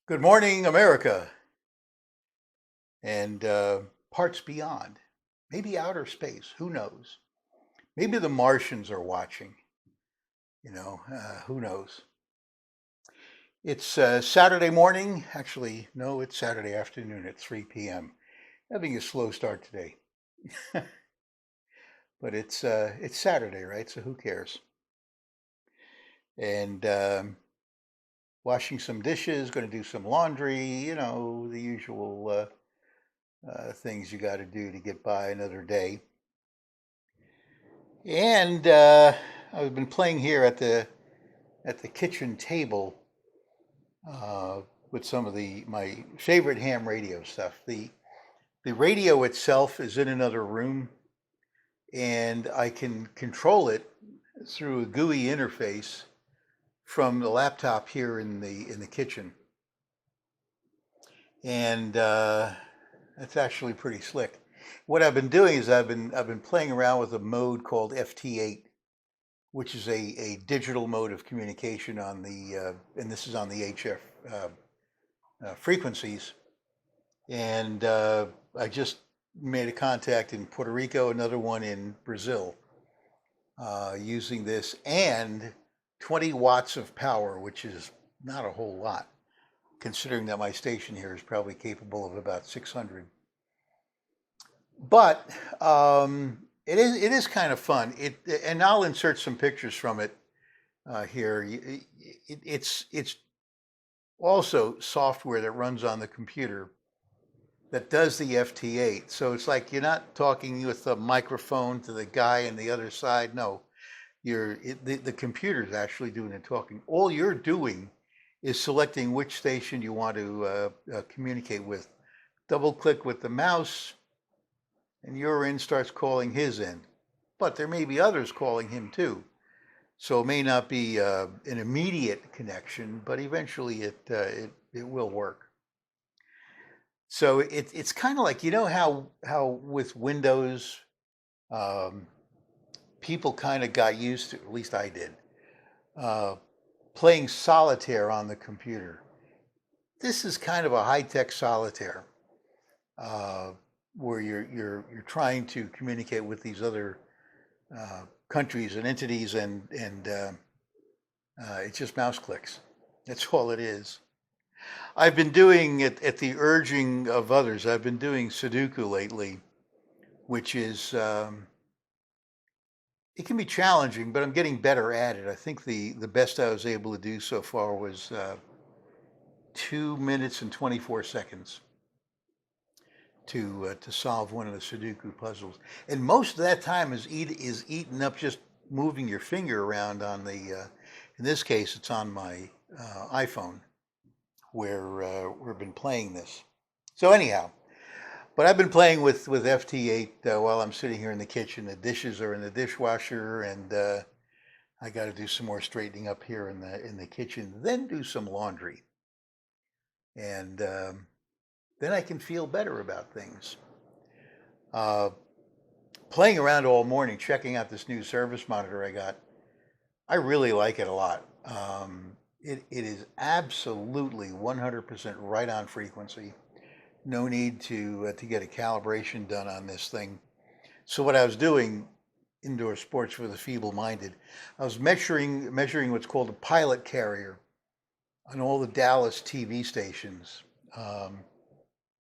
Good morning, America, and parts beyond. Maybe outer space. Who knows? Maybe the Martians are watching. Who knows? It's Saturday morning. Actually, no, it's Saturday afternoon at 3 p.m. Having a slow start today, but it's Saturday, right? So who cares? And washing some dishes, going to do some laundry. The usual things you got to do to get by another day. And I've been playing here at the kitchen table uh, with some of the my favorite ham radio stuff. The radio itself is in another room, and I can control it through a GUI interface from the laptop here in the kitchen, and that's actually pretty slick. What I've been doing is I've been playing around with a mode called FT8, which is a digital mode of communication on and this is on the HF frequencies. And I just made a contact in Puerto Rico, another one in Brazil, using this and 20 watts of power, which is not a whole lot, considering that my station here is probably capable of about 600. But it is kind of fun. And I'll insert some pictures from it here. It's also software that runs on the computer that does the FT8. So it's like you're not talking with a microphone to the guy on the other side. No, the computer is actually doing the talking. All you're doing is selecting which station you want to communicate with. Double click with the mouse, and your end starts calling his end. But there may be others calling him too. So it may not be an immediate connection, but eventually it will work. So it's kind of like how with Windows, um, people kind of got used to, at least I did, uh, playing solitaire on the computer. This is kind of a high-tech solitaire, uh, where you're trying to communicate with these other countries and entities, and it's just mouse clicks. That's all it is. I've been doing it at the urging of others. I've been doing Sudoku lately, which is it can be challenging, but I'm getting better at it. I think the best I was able to do so far was 2 minutes and 24 seconds to solve one of the Sudoku puzzles. And most of that time is eaten up just moving your finger around on the. In this case, it's on my iPhone where we've been playing this. So anyhow, but I've been playing with FT8 while I'm sitting here in the kitchen. The dishes are in the dishwasher, and I got to do some more straightening up here in the kitchen. Then do some laundry, and then I can feel better about things. Uh, Playing around all morning, checking out this new service monitor I got. I really like it a lot. It is absolutely 100% right on frequency. No need to get a calibration done on this thing. So what I was doing, indoor sports for the feeble-minded, I was measuring what's called a pilot carrier on all the Dallas TV stations. Um,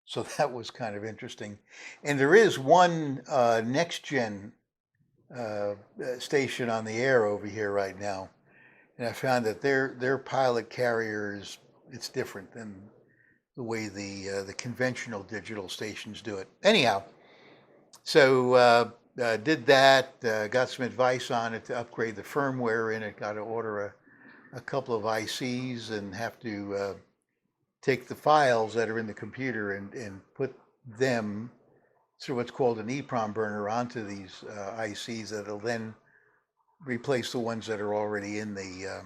so that was kind of interesting. And there is one next gen station on the air over here right now, and I found that their pilot carriers, it's different than the way the conventional digital stations do it. Anyhow, so did that. Got some advice on it to upgrade the firmware in it. Got to order a couple of ICs and have to take the files that are in the computer and put them through what's called an EEPROM burner onto these ICs that'll then replace the ones that are already in the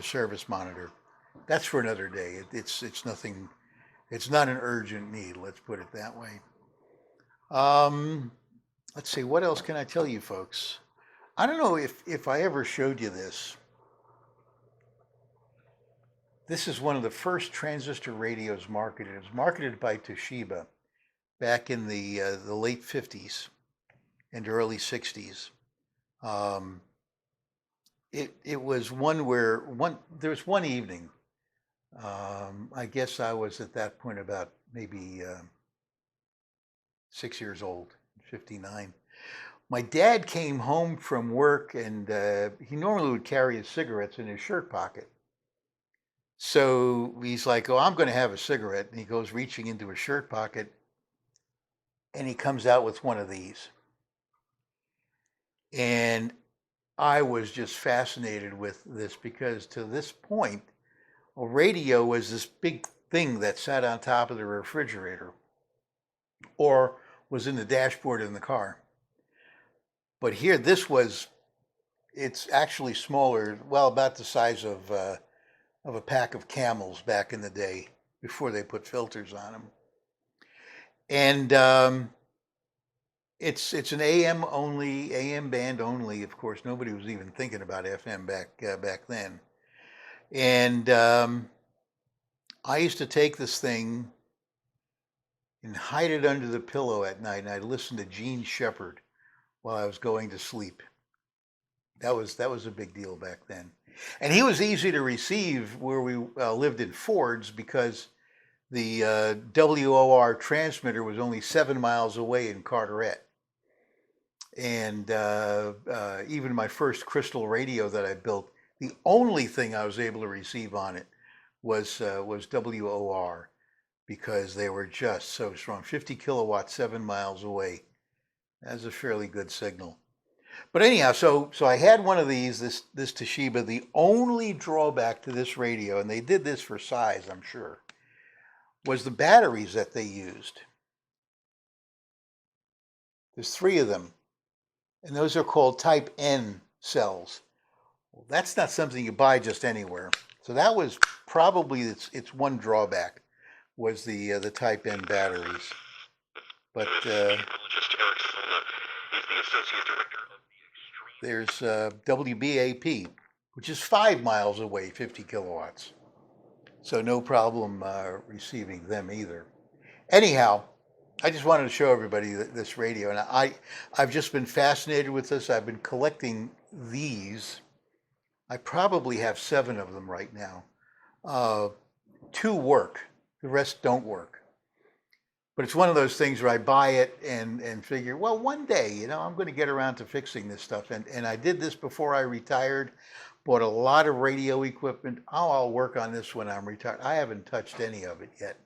service monitor. That's for another day. It's nothing. It's not an urgent need. Let's put it that way. Um, let's see. What else can I tell you, folks? I don't know if I ever showed you this. This is one of the first transistor radios marketed. It was marketed by Toshiba back in the late 50s and early 60s. Um, it was one where there was one evening. I guess I was at that point about maybe 6 years old, 59. My dad came home from work, and he normally would carry his cigarettes in his shirt pocket. So he's like, "Oh, I'm going to have a cigarette," and he goes reaching into his shirt pocket, and he comes out with one of these. And I was just fascinated with this because to this point, a radio was this big thing that sat on top of the refrigerator or was in the dashboard in the car. But here, it's actually smaller, well, about the size of a pack of Camels back in the day before they put filters on them. And it's an AM only, AM band only. Of course, nobody was even thinking about FM back then. And I used to take this thing and hide it under the pillow at night, and I'd listen to Gene Shepard while I was going to sleep. That was a big deal back then. And he was easy to receive where we lived in Fords because the WOR transmitter was only 7 miles away in Carteret. And even my first crystal radio that I built, the only thing I was able to receive on it was WOR because they were just so strong. 50 kilowatts, 7 miles away. That's a fairly good signal. But anyhow, so I had one of these, this Toshiba. The only drawback to this radio, and they did this for size, I'm sure, was the batteries that they used. There's 3 of them, and those are called Type N cells. Well, that's not something you buy just anywhere. So that was probably its one drawback, was the Type N batteries. But there's WBAP, which is 5 miles away, 50 kilowatts. So no problem receiving them either. Anyhow, I just wanted to show everybody this radio, and I've just been fascinated with this. I've been collecting these. I probably have 7 of them right now. 2 work, the rest don't work. But it's one of those things where I buy it and figure, well, one day, I'm going to get around to fixing this stuff. And I did this before I retired, bought a lot of radio equipment. I'll work on this when I'm retired. I haven't touched any of it yet.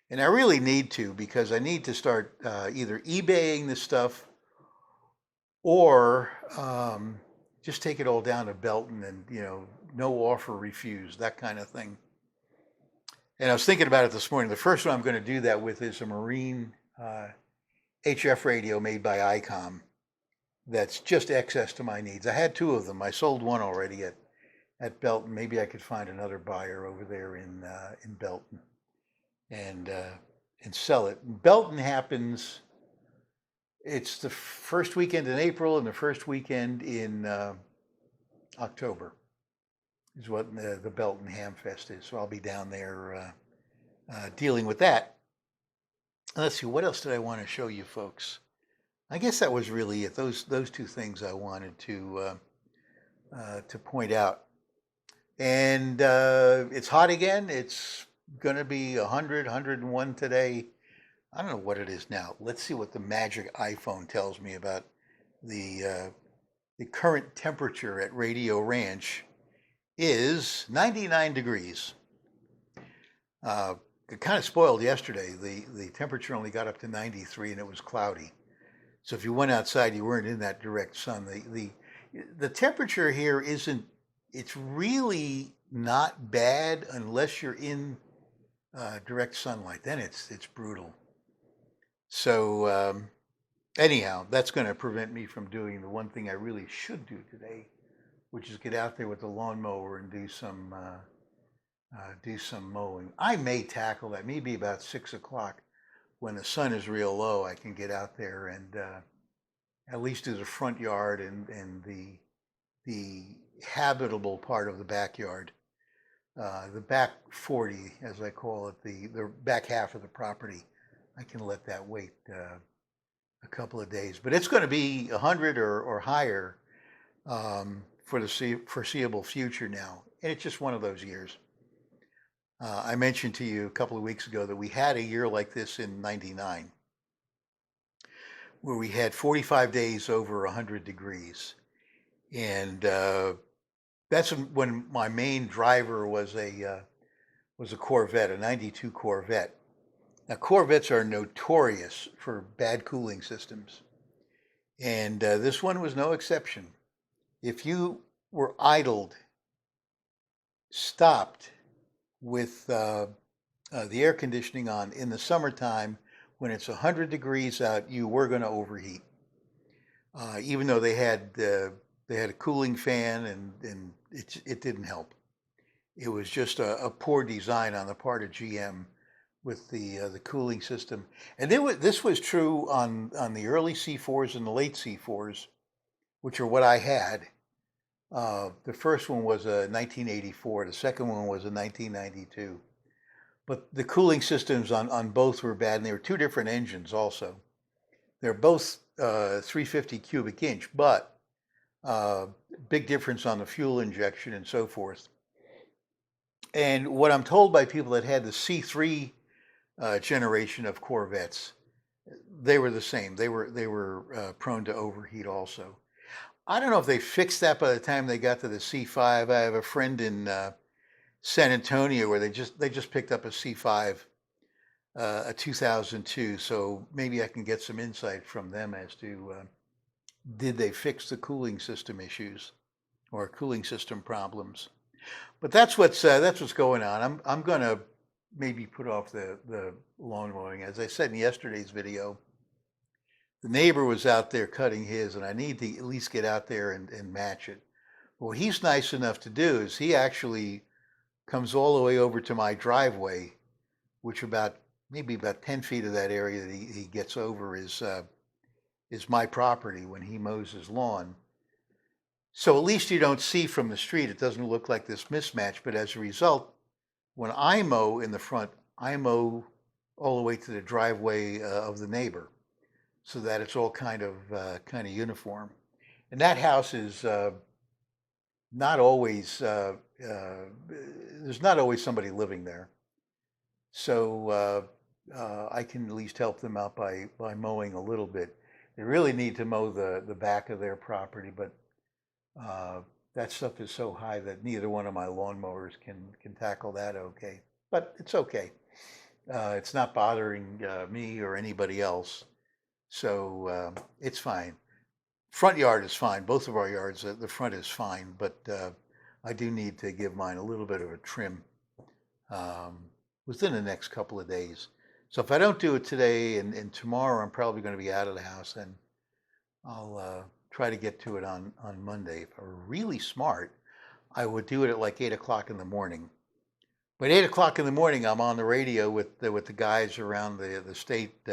And I really need to, because I need to start either eBaying this stuff or just take it all down to Belton and, no offer refused, that kind of thing. And I was thinking about it this morning. The first one I'm going to do that with is a Marine HF radio made by ICOM that's just excess to my needs. I had 2 of them. I sold one already at Belton. Maybe I could find another buyer over there in Belton and sell it. Belton happens, it's the first weekend in April and the first weekend in October is what the Belton Ham Fest is. So I'll be down there dealing with that. Let's see, what else did I want to show you folks? I guess that was really it. Those 2 things I wanted to point out. And it's hot again. It's going to be 100, 101 today. I don't know what it is now. Let's see what the magic iPhone tells me about the current temperature at Radio Ranch is 99 degrees. It kind of spoiled yesterday. The temperature only got up to 93 and it was cloudy. So if you went outside, you weren't in that direct sun. The temperature here it's really not bad unless you're in direct sunlight. Then it's brutal. So anyhow, that's going to prevent me from doing the one thing I really should do today, which is get out there with the lawnmower and do some mowing. I may tackle that maybe about 6 o'clock when the sun is real low. I can get out there and at least do the front yard and the habitable part of the backyard. The back 40, as I call it, the back half of the property, I can let that wait a couple of days. But it's going to be 100 or higher for the foreseeable future now. And it's just one of those years. I mentioned to you a couple of weeks ago that we had a year like this in '99, where we had 45 days over 100 degrees. And that's when my main driver was a Corvette, a '92 Corvette. Now, Corvettes are notorious for bad cooling systems, and this one was no exception. If you were idled, stopped with the air conditioning on in the summertime, when it's 100 degrees out, you were going to overheat. Even though they had a cooling fan, and it didn't help. It was just a poor design on the part of GM with the cooling system. And this was true on the early C4s and the late C4s, which are what I had. The first one was a 1984. The second one was a 1992. But the cooling systems on both were bad, and they were two different engines also. They're both 350 cubic inch, but big difference on the fuel injection and so forth. And what I'm told by people that had the C3 generation of Corvettes, they were the same. They were prone to overheat also. I don't know if they fixed that by the time they got to the C5. I have a friend in San Antonio where they just picked up a C5, a 2002. So maybe I can get some insight from them as to did they fix the cooling system issues or cooling system problems. But that's what's going on. I'm going to maybe put off the lawn mowing. As I said in yesterday's video, the neighbor was out there cutting his, and I need to at least get out there and match it. What he's nice enough to do is he actually comes all the way over to my driveway, which maybe about 10 feet of that area that he gets over is my property when he mows his lawn. So at least you don't see from the street. It doesn't look like this mismatch. But as a result, when I mow in the front, I mow all the way to the driveway of the neighbor, so that it's all kind of uniform. And that house is not always there's not always somebody living there, so I can at least help them out by mowing a little bit. They really need to mow the back of their property, but that stuff is so high that neither one of my lawnmowers can tackle that okay. But it's okay. It's not bothering me or anybody else, so it's fine. Front yard is fine. Both of our yards, the front is fine, but I do need to give mine a little bit of a trim within the next couple of days. So if I don't do it today and tomorrow, I'm probably going to be out of the house, and I'll try to get to it on Monday. If I were really smart, I would do it at like 8 o'clock in the morning. But 8 o'clock in the morning, I'm on the radio with the guys around the state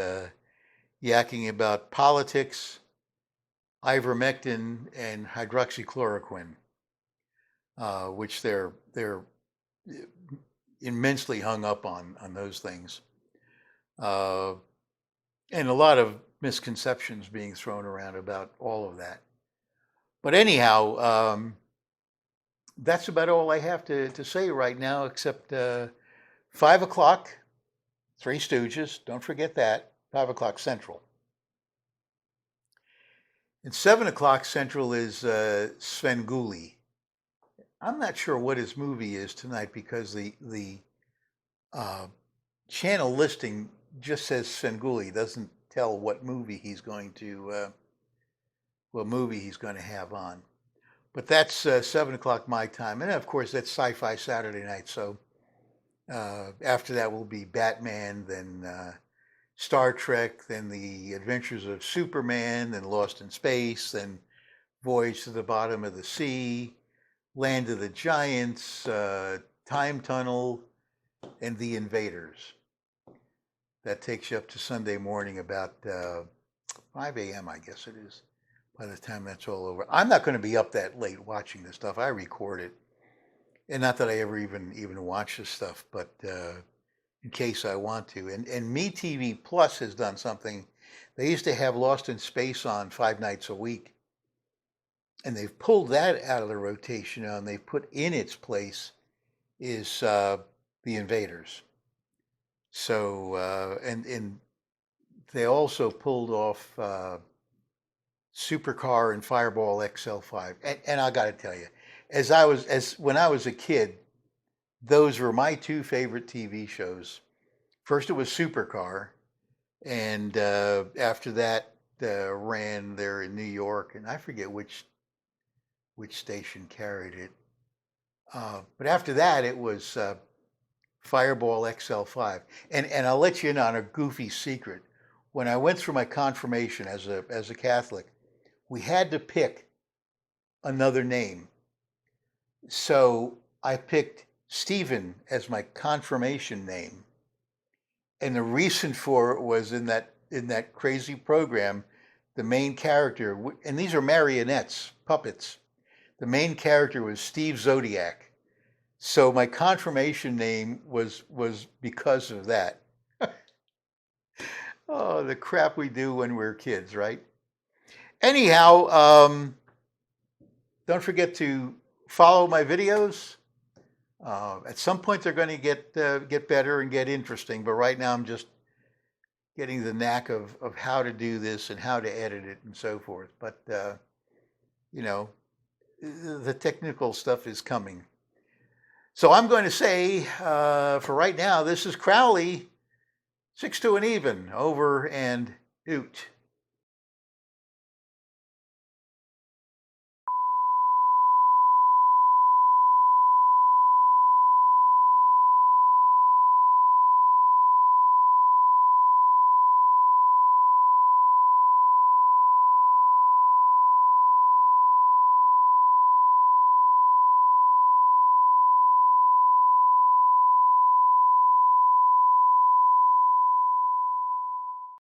yakking about politics, ivermectin, and hydroxychloroquine, which they're immensely hung up on those things, and a lot of misconceptions being thrown around about all of that. But anyhow, that's about all I have to say right now, except 5 o'clock, Three Stooges, don't forget that, 5 o'clock Central. And 7 o'clock Central is Svengoolie. I'm not sure what his movie is tonight because the channel listing just says Svengoolie. It doesn't tell what movie he's going to have on. But that's 7 o'clock my time, and of course that's Sci-Fi Saturday night. So after that will be Batman, then Star Trek, then The Adventures of Superman, then Lost in Space, then Voyage to the Bottom of the Sea, Land of the Giants, Time Tunnel, and The Invaders. That takes you up to Sunday morning about 5 a.m., I guess it is, by the time that's all over. I'm not going to be up that late watching this stuff. I record it. And not that I ever even watch this stuff, but in case I want to. And MeTV Plus has done something. They used to have Lost in Space on 5 nights a week, and they've pulled that out of the rotation now, and they've put in its place is The Invaders. So and they also pulled off Supercar and Fireball XL5. And I got to tell you, as when I was a kid, those were my two favorite TV shows. First, it was Supercar, and after that, ran there in New York, and I forget which station carried it. But after that, it was Fireball XL5. And I'll let you in on a goofy secret. When I went through my confirmation as a Catholic, we had to pick another name. So I picked Stephen as my confirmation name. And the reason for it was in that crazy program, the main character, and these are marionettes, puppets. The main character was Steve Zodiac. So my confirmation name was because of that. Oh, the crap we do when we're kids, right? Anyhow, don't forget to follow my videos. At some point, they're going to get better and get interesting. But right now, I'm just getting the knack of how to do this and how to edit it and so forth. But you know, the technical stuff is coming. So I'm going to say, for right now, this is Crowley, 6 to an even, over and out.